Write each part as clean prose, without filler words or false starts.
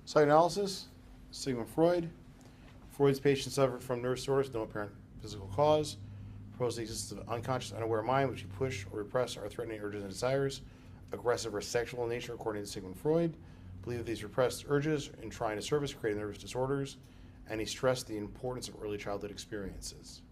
Psychoanalysis, Sigmund Freud. Freud's patients suffered from nerve disorders, no apparent physical cause. Proposed the existence of unconscious, unaware mind, which you push or repress our threatening urges and desires, aggressive or sexual in nature, according to Sigmund Freud. Believe that these repressed urges in trying to service create nervous disorders, and he stressed the importance of early childhood experiences.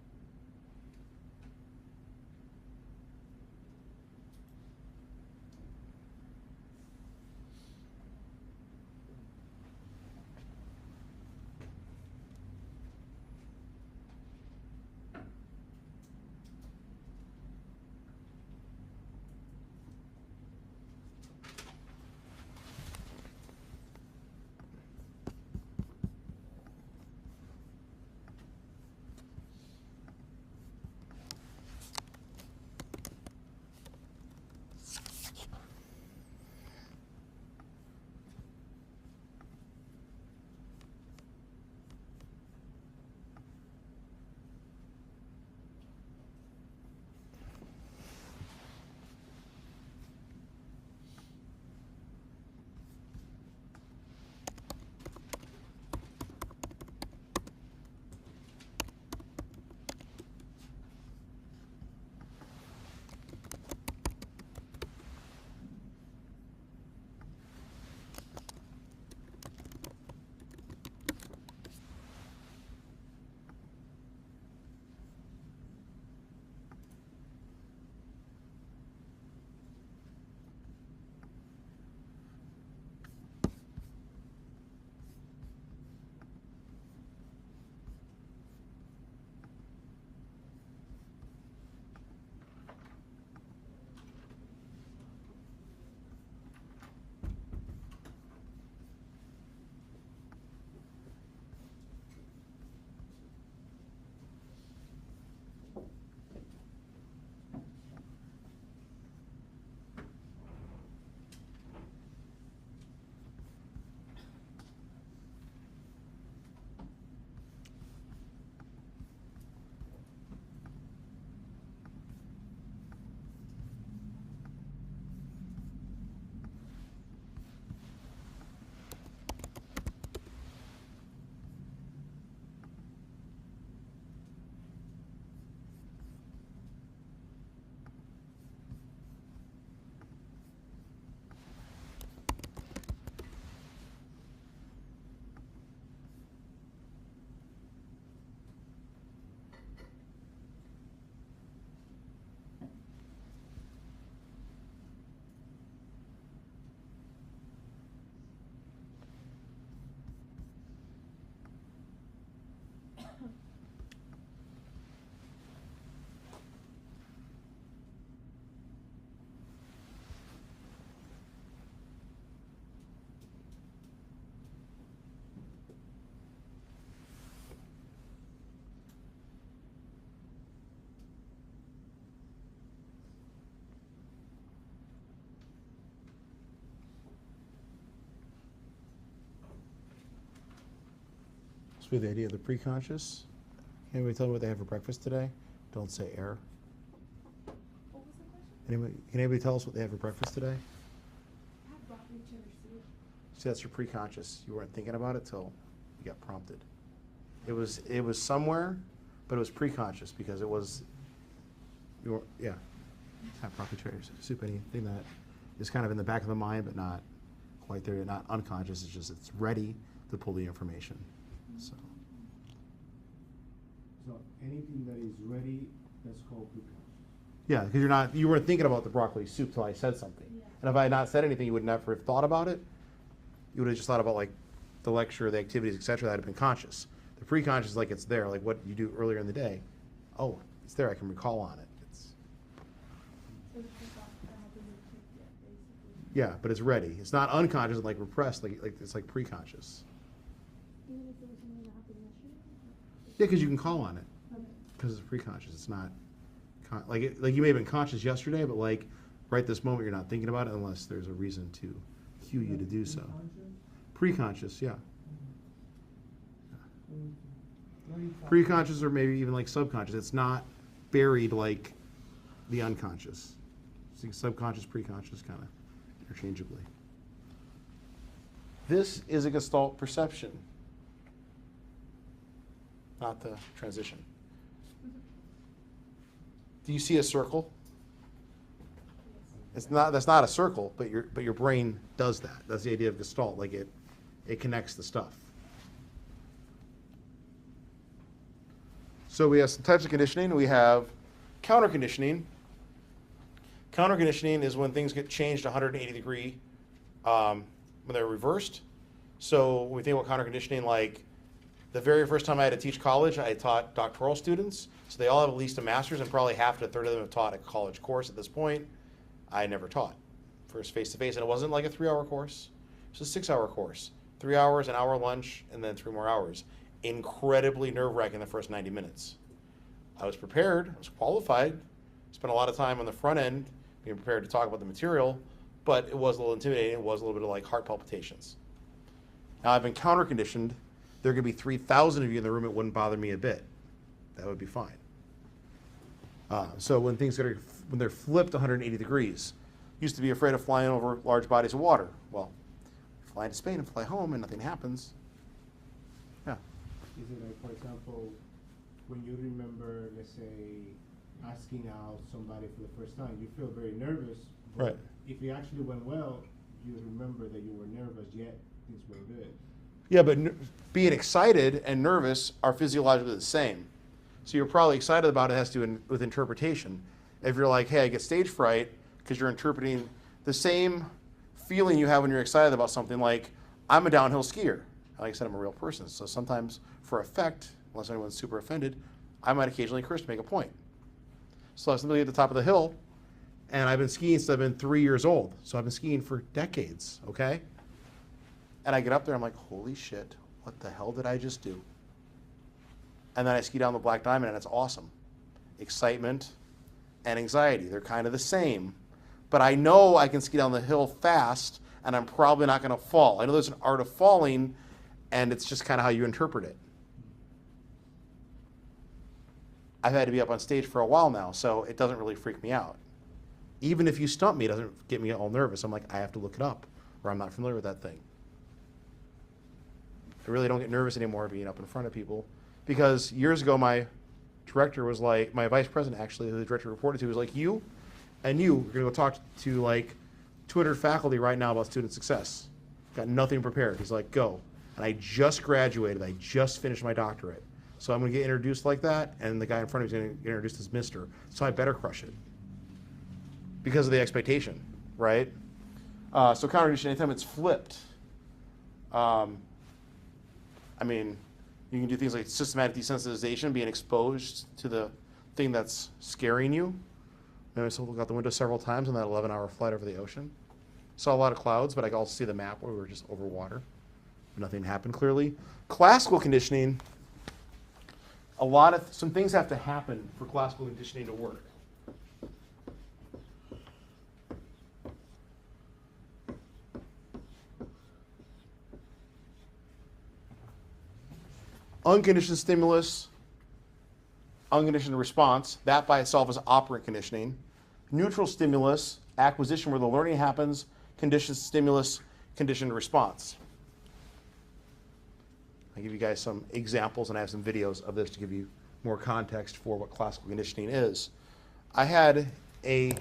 So the idea of the preconscious. Can anybody tell me what they have for breakfast today? Don't say air. What was the question? Can anybody tell us what they have for breakfast today? I have broccoli cheddar soup. See, that's your preconscious. You weren't thinking about it till you got prompted. It was somewhere, but it was preconscious because it was. You were, yeah. Have broccoli cheddar soup. Anything that is kind of in the back of the mind, but not quite there. Not unconscious. It's just it's ready to pull the information. So anything that is ready, that's called preconscious. Yeah, because you weren't thinking about the broccoli soup till I said something. Yeah. And if I had not said anything, you would never have thought about it. You would have just thought about like the lecture, the activities, etc. That had been conscious. The preconscious is like it's there, like what you do earlier in the day. Oh, it's there. I can recall on it. It's So the kickoff hasn't been kicked yet, basically. yeah, but it's ready. It's not unconscious, like repressed. Like it's like preconscious. Even if there was something that happened yesterday? Yeah, because you can call on it. Okay. Because it's preconscious. It's not like you may have been conscious yesterday, but like right this moment you're not thinking about it unless there's a reason to cue you to do so. Preconscious, yeah. Preconscious or maybe even like subconscious. It's not buried like the unconscious. So subconscious, preconscious kind of interchangeably. This is a Gestalt perception, not the transition. Do you see a circle? It's not. That's not a circle, but your brain does that. That's the idea of Gestalt. Like it connects the stuff. So we have some types of conditioning. We have counter conditioning. Counter conditioning is when things get changed 180 degree when they're reversed. So when we think about counter conditioning, like the very first time I had to teach college, I taught doctoral students. So they all have at least a master's, and probably half to a third of them have taught a college course at this point. I never taught first face-to-face, and it wasn't like a 3-hour course. It was a 6-hour course. 3 hours, an hour lunch, and then 3 more hours. Incredibly nerve-wracking the first 90 minutes. I was prepared. I was qualified. Spent a lot of time on the front end being prepared to talk about the material, but it was a little intimidating. It was a little bit of like heart palpitations. Now I've been counter-conditioned. There could be 3,000 of you in the room. It wouldn't bother me a bit. That would be fine. So when they're flipped 180 degrees, used to be afraid of flying over large bodies of water. Well, fly to Spain and fly home and nothing happens. Yeah. Is it like, for example, when you remember, let's say, asking out somebody for the first time, you feel very nervous. But Right. if it actually went well, you remember that you were nervous, yet things were good. Yeah, but being excited and nervous are physiologically the same. So you're probably excited about it. Has to do with interpretation. If you're like, hey, I get stage fright because you're interpreting the same feeling you have when you're excited about something, like I'm a downhill skier. Like I said, I'm a real person. So sometimes for effect, unless anyone's super offended, I might occasionally curse to make a point. So I was literally at the top of the hill, and I've been skiing since I've been 3 years old. So I've been skiing for decades, okay? And I get up there, I'm like, holy shit, what the hell did I just do? And then I ski down the Black Diamond, and it's awesome. Excitement and anxiety, they're kind of the same. But I know I can ski down the hill fast, and I'm probably not going to fall. I know there's an art of falling, and it's just kind of how you interpret it. I've had to be up on stage for a while now, so it doesn't really freak me out. Even if you stump me, it doesn't get me all nervous. I'm like, I have to look it up, or I'm not familiar with that thing. I really don't get nervous anymore being up in front of people, because years ago my director was like, my vice president actually, who the director reported to, was like, you and you, we're going to go talk to like 200 faculty right now about student success. Got nothing prepared. He's like, go. And I just graduated. I just finished my doctorate. So I'm going to get introduced like that, and the guy in front of me is going to get introduced as Mr. So I better crush it because of the expectation, right? So counter-conditioning, anytime it's flipped, I mean, you can do things like systematic desensitization, being exposed to the thing that's scaring you. I looked out the window several times on that 11-hour flight over the ocean. Saw a lot of clouds, but I could also see the map where we were just over water. Nothing happened clearly. Classical conditioning, some things have to happen for classical conditioning to work. Unconditioned stimulus, unconditioned response, that by itself is operant conditioning. Neutral stimulus, acquisition where the learning happens, conditioned stimulus, conditioned response. I'll give you guys some examples, and I have some videos of this to give you more context for what classical conditioning is. I had a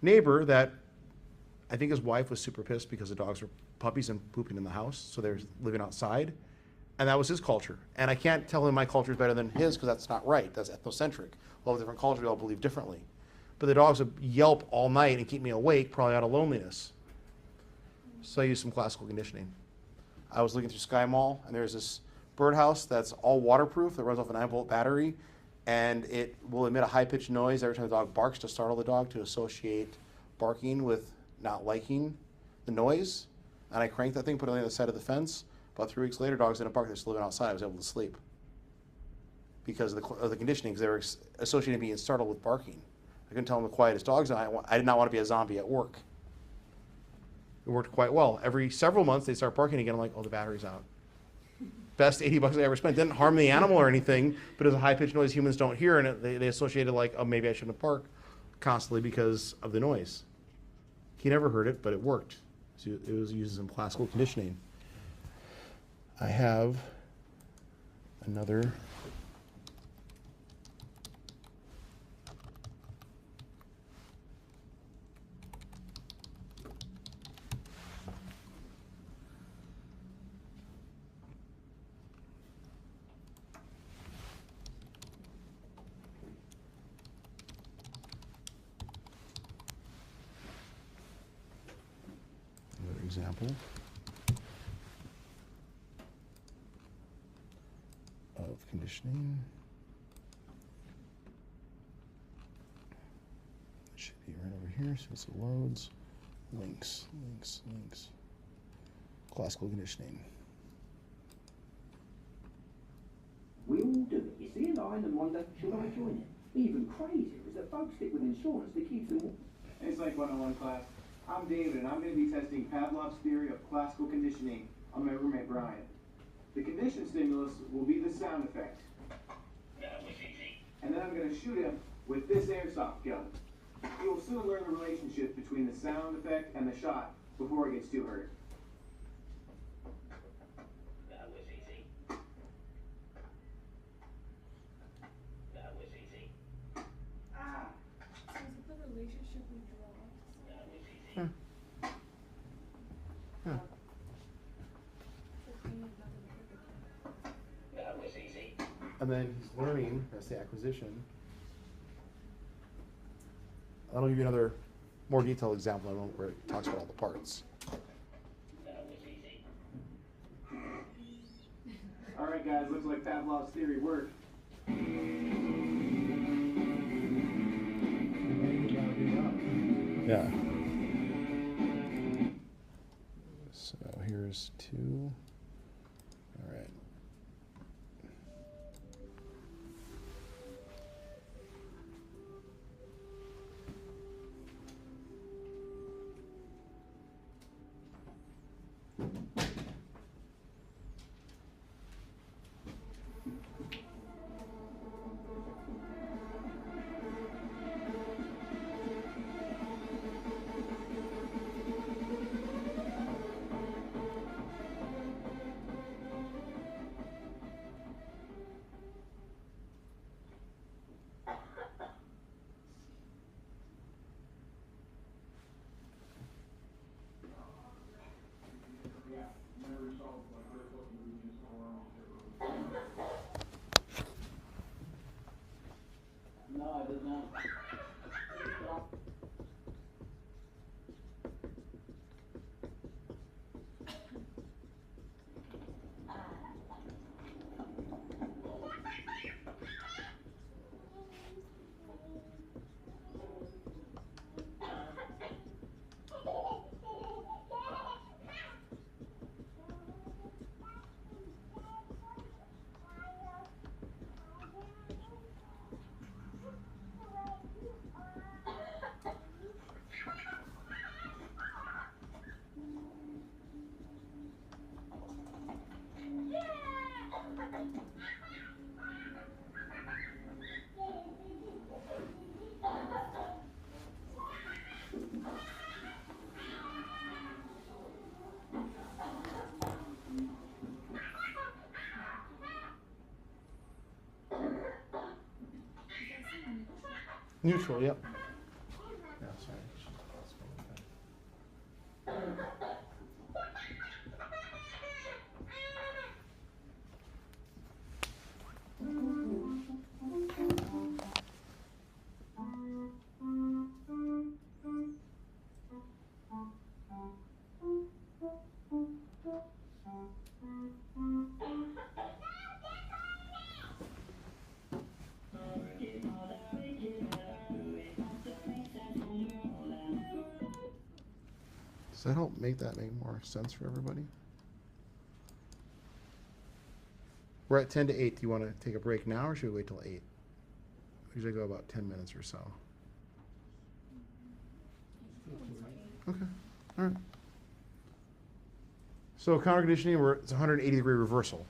neighbor that I think his wife was super pissed because the dogs were puppies and pooping in the house, so they were living outside. And that was his culture. And I can't tell him my culture is better than his because that's not right. That's ethnocentric. We all have different cultures. We all believe differently. But the dogs would yelp all night and keep me awake, probably out of loneliness. So I used some classical conditioning. I was looking through Sky Mall, and there's this birdhouse that's all waterproof that runs off a 9-volt battery, and it will emit a high-pitched noise every time the dog barks to startle the dog, to associate barking with not liking the noise. And I cranked that thing, put it on the other side of the fence. About 3 weeks later, dogs didn't bark. They're still living outside. I was able to sleep because of the conditioning, because they were associating being startled with barking. I couldn't tell them the quietest dogs. I did not want to be a zombie at work. It worked quite well. Every several months, they start barking again. I'm like, oh, the battery's out. Best $80 I ever spent. Didn't harm the animal or anything, but it was a high-pitched noise humans don't hear, and they associated like, oh, maybe I shouldn't bark constantly because of the noise. He never heard it, but it worked. So it was used in classical conditioning. I have another example of conditioning. It should be right over here, so it loads. Links. Classical conditioning. We all do it. You see a line and wonder, should I join it? Even crazier is that folks stick with insurance that keeps them all. It's like 101 class. I'm David, and I'm going to be testing Pavlov's theory of classical conditioning on my roommate Brian. The conditioned stimulus will be the sound effect. That was easy. And then I'm going to shoot him with this airsoft gun. He will soon learn the relationship between the sound effect and the shot before it gets too hurt. That was easy. That was easy. Ah! So is it the relationship we draw? That was easy. Huh. Huh. It's like painting another picture. That was easy. And then he's learning, that's the acquisition. I'll give you another more detailed example where it talks about all the parts. That was easy. All right, guys, looks like Pavlov's theory worked. Yeah. So here's 2. All right. No, I did not. Neutral, yep. Yeah, sorry. Does that help make more sense for everybody? We're at 10 to 8. Do you want to take a break now, or should we wait till 8? Usually go about 10 minutes or so. Okay, all right. So counter conditioning, it's a 180-degree reversal.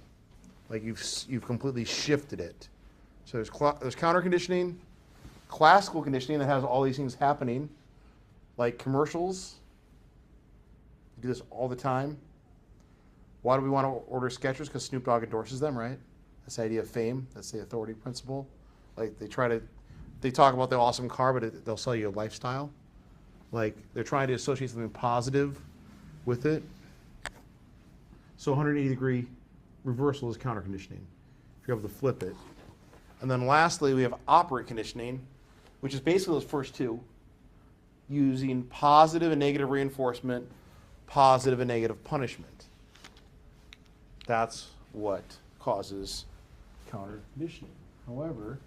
Like you've completely shifted it. So there's counter conditioning, classical conditioning that has all these things happening, like commercials. We do this all the time. Why do we want to order Skechers? Because Snoop Dogg endorses them, right? That's the idea of fame. That's the authority principle. Like they talk about the awesome car, but they'll sell you a lifestyle. Like they're trying to associate something positive with it. So 180-degree reversal is counter conditioning. If you're able to flip it. And then lastly, we have operant conditioning, which is basically those first two, using positive and negative reinforcement, positive and negative punishment. That's what causes counter conditioning. However,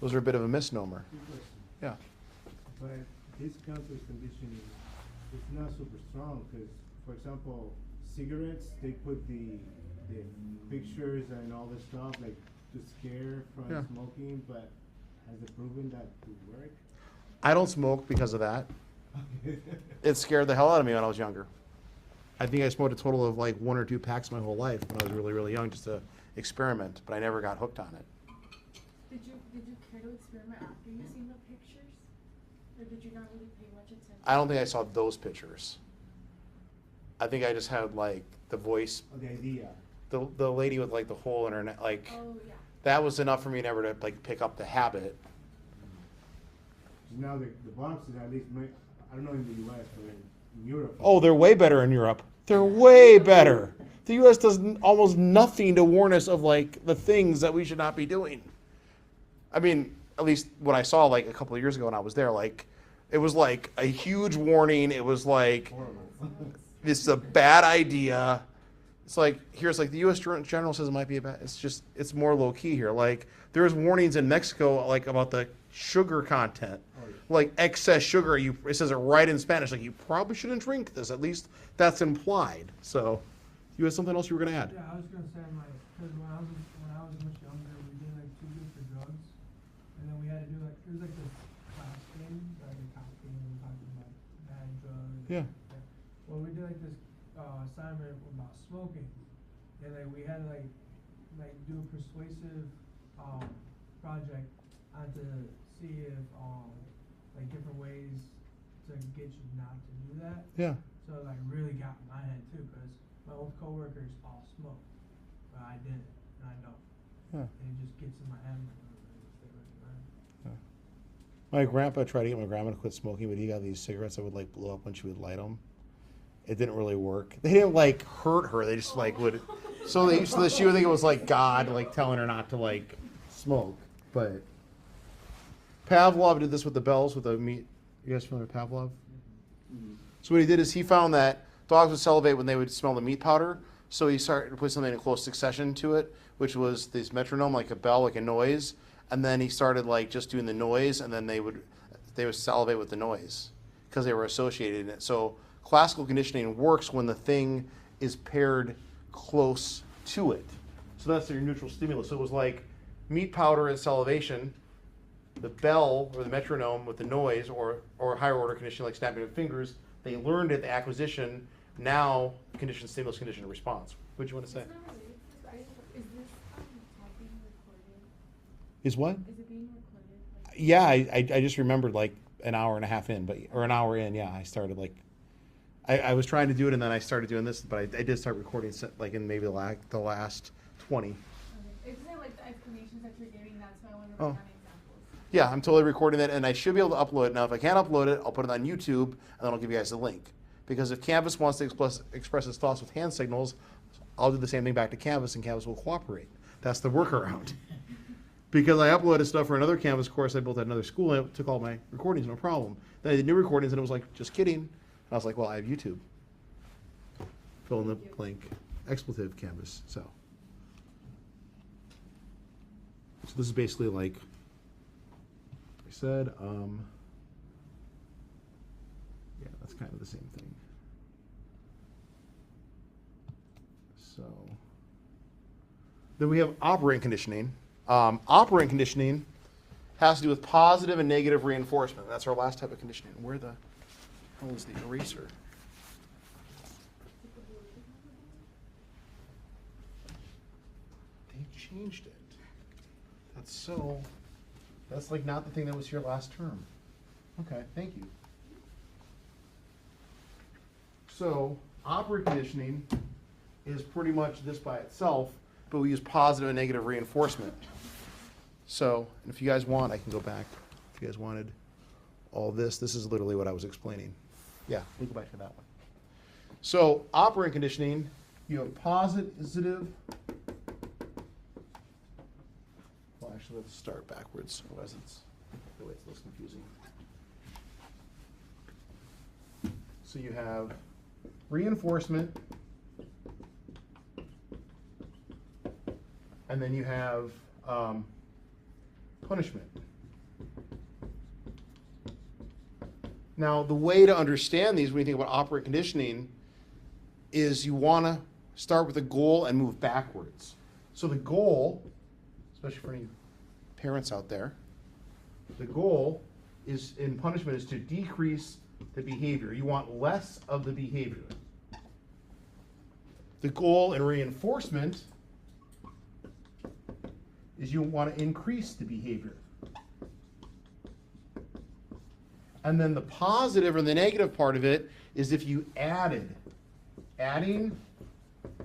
those are a bit of a misnomer. Good question. Yeah. But this counter conditioning is not super strong because, for example, cigarettes, they put the pictures and all this stuff like to scare from Yeah. smoking, but has it proven that to work? I don't smoke because of that. It scared the hell out of me when I was younger. I think I smoked a total of like 1 or 2 packs my whole life when I was really, really young, just to experiment, but I never got hooked on it. Did you care to experiment after you seen the pictures? Or did you not really pay much attention? I don't think I saw those pictures. I think I just had like the voice, Oh, the idea. the lady with like the hole in her neck, like Oh, yeah. that was enough for me never to like pick up the habit. Now the boxes, at least, I don't know in the US, but in Europe. Oh, they're way better in Europe. They're way better. The U.S. does almost nothing to warn us of like the things that we should not be doing. I mean, at least when I saw like a couple of years ago when I was there, like it was like a huge warning. It was like Horrible. this is a bad idea. It's like here's like the U.S. General says it might be a bad. It's more low key here. Like there's warnings in Mexico like about the sugar content. Oh, yeah. Like excess sugar, it says it right in Spanish. Like you probably shouldn't drink this. At least that's implied. So, you had something else you were going to add? Yeah, I was gonna say like, cause when I was much younger, we did like too good for drugs, and then we had to do like it was like this class thing, like a cop thing, and we talked about bad drugs. Yeah. Well, we did like this assignment about smoking, and like we had to like do a persuasive project to see if like different ways to get you not to do that. Yeah. So it like really got in my head too, because my old coworkers all smoke, but I didn't, and I don't. Yeah. And it just gets in my head. And I stay with my mind. My grandpa tried to get my grandma to quit smoking, but he got these cigarettes that would like blow up when she would light them. It didn't really work. They didn't like hurt her. They just like would. So that she would think it was like God like telling her not to like smoke. But Pavlov did this with the bells with the meat. You guys familiar with Pavlov? So what he did is he found that dogs would salivate when they would smell the meat powder. So he started to put something in close succession to it, which was this metronome, like a bell, like a noise. And then he started like just doing the noise, and then they would salivate with the noise because they were associated in it. So classical conditioning works when the thing is paired close to it. So that's your neutral stimulus. So it was like meat powder and salivation, the bell or the metronome with the noise, or higher order conditioning like snapping of fingers. They learned it, the acquisition. Now condition stimulus, condition response. What do you want to say? It's not related to this. Is this talk being recorded? Is what? Is it being recorded? Like, Yeah, I just remembered like an hour and a half in, or an hour in. Yeah, I started like. I was trying to do it, and then I started doing this, but I did start recording like in maybe the last 20. okay. Isn't it like the explanations that you're giving? That's why I want to Oh. write down examples. Yeah, I'm totally recording that, and I should be able to upload it. Now, if I can't upload it, I'll put it on YouTube, and then I'll give you guys the link. Because if Canvas wants to express its thoughts with hand signals, I'll do the same thing back to Canvas, and Canvas will cooperate. That's the workaround. Because I uploaded stuff for another Canvas course I built at another school, and it took all my recordings, no problem. Then I did new recordings, and it was like, just kidding. And I was like, well, I have YouTube. Fill in the blank. Expletive Canvas. So this is basically like I said, yeah, that's kind of the same thing. So then we have operant conditioning. Operant conditioning has to do with positive and negative reinforcement. That's our last type of conditioning. Where the hell is the eraser? They changed it. That's like not the thing that was here last term. Okay, thank you. So operant conditioning is pretty much this by itself, but we use positive and negative reinforcement. So if you guys want, I can go back. If you guys wanted all this is literally what I was explaining. Yeah, we go back to that one. So operant conditioning, you have positive. Well, actually, let's start backwards. Otherwise, the way it looks confusing. So you have reinforcement, and then you have punishment. Now, the way to understand these when you think about operant conditioning is you want to start with a goal and move backwards. So the goal, especially for any parents out there, the goal is in punishment is to decrease the behavior. You want less of the behavior. The goal in reinforcement is you want to increase the behavior. And then the positive or the negative part of it is if you added. Adding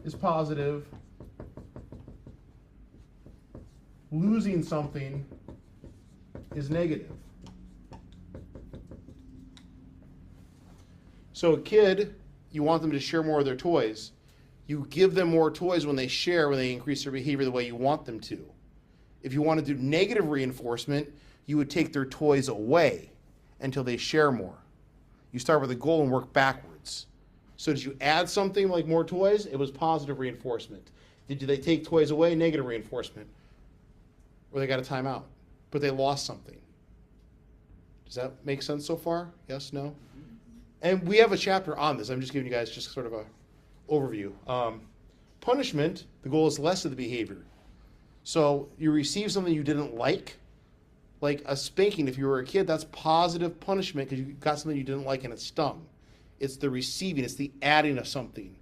is positive. Losing something is negative. So a kid, you want them to share more of their toys. You give them more toys when they share, when they increase their behavior the way you want them to. If you want to do negative reinforcement, you would take their toys away until they share more. You start with a goal and work backwards. So did you add something like more toys? It was positive reinforcement. Did they take toys away? Negative reinforcement. Or they got a timeout, but they lost something. Does that make sense so far? Yes, no? And we have a chapter on this. I'm just giving you guys just sort of a overview. Punishment, the goal is less of the behavior. So you receive something you didn't like a spanking. If you were a kid, that's positive punishment because you got something you didn't like and it stung. It's the receiving, it's the adding of something.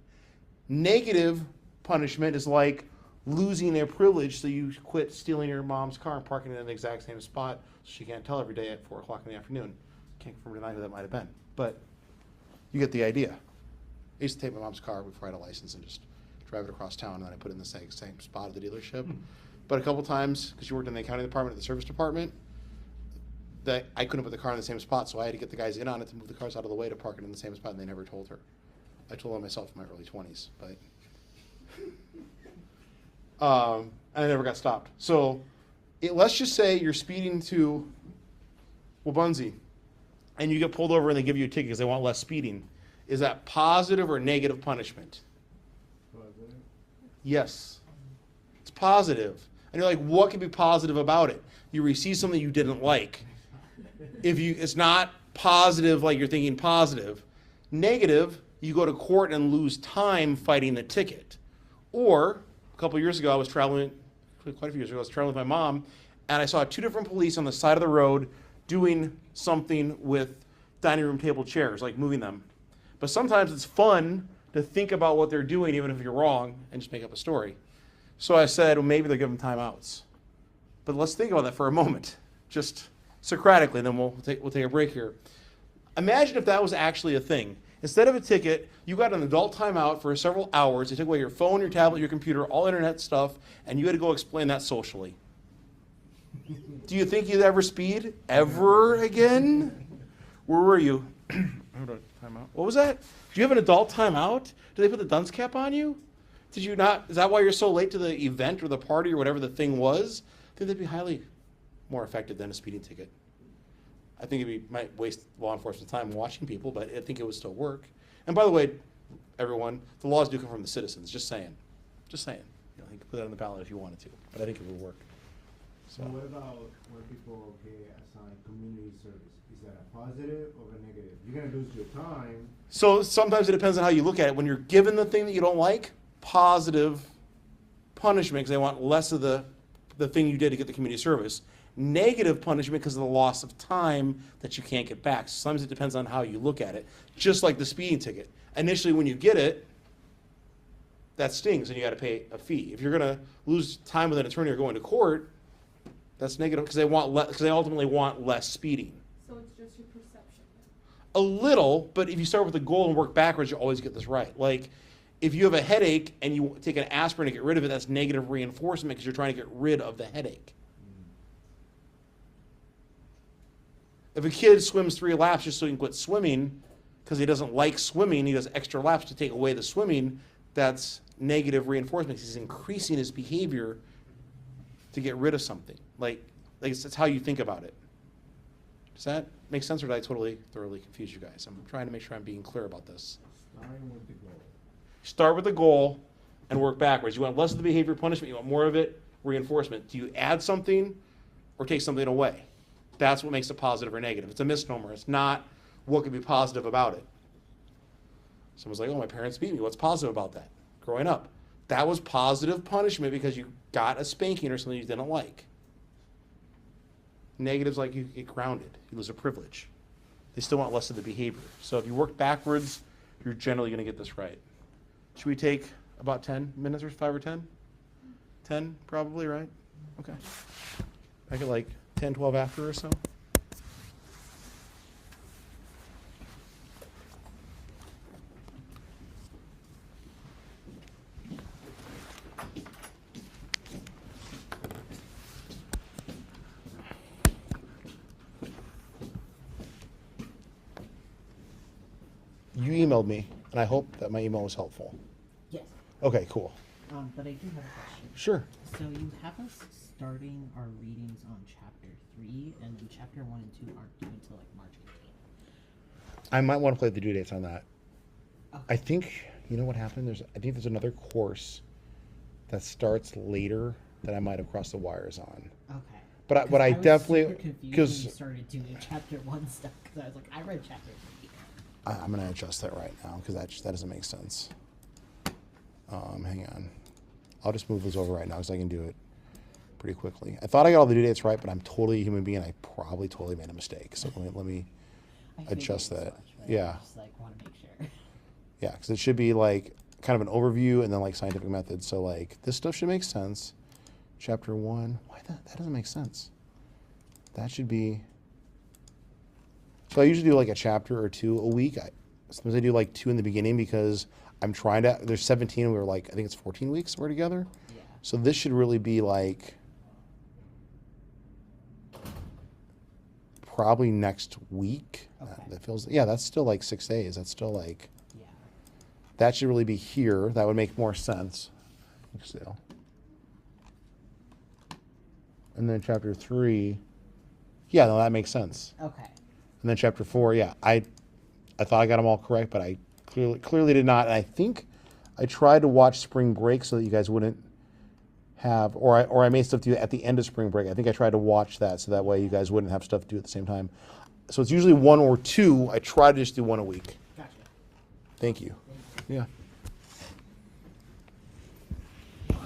Negative punishment is like losing a privilege, so you quit stealing your mom's car and parking it in the exact same spot so she can't tell every day at 4 o'clock in the afternoon. Can't confirm or deny who that might have been, but you get the idea. I used to take my mom's car before I had a license and just drive it across town, and then I put it in the same spot at the dealership. But a couple times, because you worked in the accounting department at the service department, that I couldn't put the car in the same spot, so I had to get the guys in on it to move the cars out of the way to park it in the same spot, and they never told her. I told her myself in my early 20s, but and I never got stopped. So let's just say you're speeding to Waubsonsee, and you get pulled over and they give you a ticket because they want less speeding. Is that positive or negative punishment? Positive. Yes. It's positive. And you're like, what can be positive about it? You receive something you didn't like. It's not positive like you're thinking positive. Negative, you go to court and lose time fighting the ticket. Or, a couple of years ago, quite a few years ago, I was traveling with my mom, and I saw 2 different police on the side of the road doing something with dining room table chairs, like moving them. But sometimes it's fun to think about what they're doing, even if you're wrong, and just make up a story. So I said, well, maybe they're giving timeouts. But let's think about that for a moment, just Socratically, then we'll take a break here. Imagine if that was actually a thing. Instead of a ticket, you got an adult timeout for several hours. They took away your phone, your tablet, your computer, all internet stuff, and you had to go explain that socially. Do you think you'd ever speed? Ever again? Where were you? Hold on, timeout. What was that? Do you have an adult timeout? Did they put the dunce cap on you? Did you not? Is that why you're so late to the event or the party or whatever the thing was? I think that'd be highly more effective than a speeding ticket. I think it might waste law enforcement time watching people, but I think it would still work. And by the way, everyone, the laws do come from the citizens. Just saying. Just saying. You can put that on the ballot if you wanted to, but I think it would work. So what about when people get assigned community service? Is that a positive or a negative? You're going to lose your time. So sometimes it depends on how you look at it. When you're given the thing that you don't like, positive punishment because they want less of the thing you did to get the community service. Negative punishment because of the loss of time that you can't get back. Sometimes it depends on how you look at it. Just like the speeding ticket. Initially when you get it, that stings and you got to pay a fee. If you're going to lose time with an attorney or going to court, that's negative because they ultimately want less speeding. So it's just your perception then? A little, but if you start with a goal and work backwards, you always get this right. Like, if you have a headache and you take an aspirin to get rid of it, that's negative reinforcement because you're trying to get rid of the headache. If a kid swims 3 laps just so he can quit swimming because he doesn't like swimming, he does extra laps to take away the swimming, that's negative reinforcement because he's increasing his behavior to get rid of something. Like that's how you think about it. Does that make sense, or did I thoroughly confuse you guys? I'm trying to make sure I'm being clear about this. Starting with the goal. Start with the goal and work backwards. You want less of the behavior punishment, you want more of it reinforcement. Do you add something or take something away? That's what makes it positive or negative. It's a misnomer. It's not what could be positive about it. Someone's like, oh, my parents beat me. What's positive about that? Growing up. That was positive punishment because you got a spanking or something you didn't like. Negatives like you get grounded. You lose a privilege. They still want less of the behavior. So if you work backwards, you're generally going to get this right. Should we take about 10 minutes or 5 or 10? 10 probably, right? Okay. I get like 10, 12 after or so. You emailed me, and I hope that my email was helpful. Yes, Okay, cool. but I do have a question. Sure. So you have us starting our readings on chapter 3, and then chapter 1 and 2 aren't due until like March 18th. I might want to play the due dates on that. Okay. I think, you know what happened? I think there's another course that starts later that I might have crossed the wires on. Okay. But Because I was definitely, super confused when because you started doing chapter 1 stuff, because I was like, I read chapter 3. I'm going to adjust that right now because that doesn't make sense. Hang on. I'll just move this over right now because I can do it pretty quickly. I thought I got all the due dates right, but I'm totally a human being. I probably totally made a mistake. So let me I figured adjust as that. much, but Yeah. I just like want to make sure. Yeah, because it should be like kind of an overview and then like scientific methods. So like this stuff should make sense. Chapter 1. Why that doesn't make sense? That should be. So I usually do like a chapter or 2 a week. Sometimes I do like 2 in the beginning because I'm trying to. There's 17. We were like I think it's 14 weeks we're together. Yeah. So this should really be like probably next week. Okay. That feels that's still like 6 days. That's still like. Yeah. That should really be here. That would make more sense. So. And then chapter 3, yeah, no, that makes sense. Okay. And then chapter 4, yeah, I thought I got them all correct, but I clearly did not. And I think I tried to watch Spring Break so that you guys wouldn't have, or I made stuff to do at the end of Spring Break. I think I tried to watch that so that way you guys wouldn't have stuff to do at the same time. So it's usually 1 or 2. I try to just do 1 a week. Gotcha. Thank you. Thank you. Yeah.